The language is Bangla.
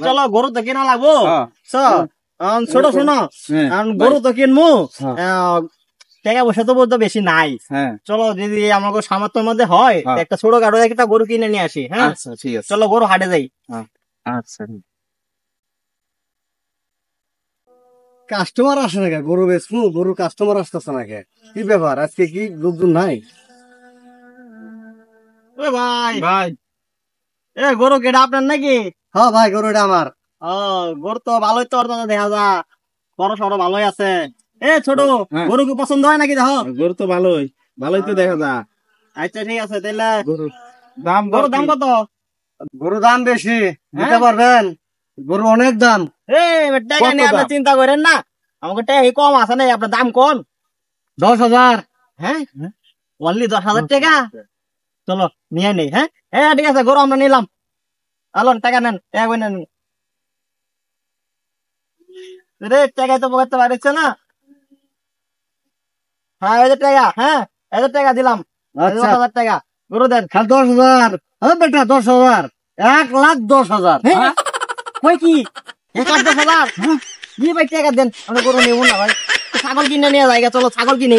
চলো গরু তো কিনা লাগবো ছোট শোনো গরু তো কিনবো টাকা পয়সা তো বলতে বেশি নাই চলো যদি আমাকে সামর্থ্যের মধ্যে হয় একটা ছোট গাড়ো একটা গরু কিনে নিয়ে আসি হ্যাঁ ঠিক আছে চলো গরু হাটে যাই আচ্ছা কাস্টমার আসে না কে গরু বেচমু গরু কাস্টমার আসতেছে না কে কি ব্যাপার আজকে কি লোকজন নাই ভাই ভাই গরু কেটা আপনার নাকি হ্যাঁ ভাই গরু এটা আমার গরু তো ভালোই তো দেখা যা বড় সড়ো ভালোই আছে ছোট গরু কি পছন্দ হয় নাকি দেখো গরু তো ভালোই তো দেখা যা আচ্ছা ঠিক আছে তাহলে গরুর দাম কত গরু দাম বেশি দিতে পারবেন গরু অনেক দাম টাকা নিয়ে আপনি চিন্তা করেন না আমাকে টাকা কম আছে না আপনার দাম কোন 10,000 হ্যাঁ অনলি 10,000 টাকা চলো নিয়ে নেই হ্যাঁ ঠিক আছে গরু আমরা নিলাম আলোন টাকা নেন টাকা নেন রে টাকা তো বলতে পারছে না হ্যাঁ 1000 টাকা হ্যাঁ 1000 টাকা দিলাম 10,000 টাকা গরু দেন খালি 10,000 হ্যাঁ বেটা 10,000 1,10,000 কই কি 1,10,000 ভাই টাকা দেন আমরা গরু নেবো না ভাই ছাগল কিনে নিয়ে যাই চলো ছাগল কিনে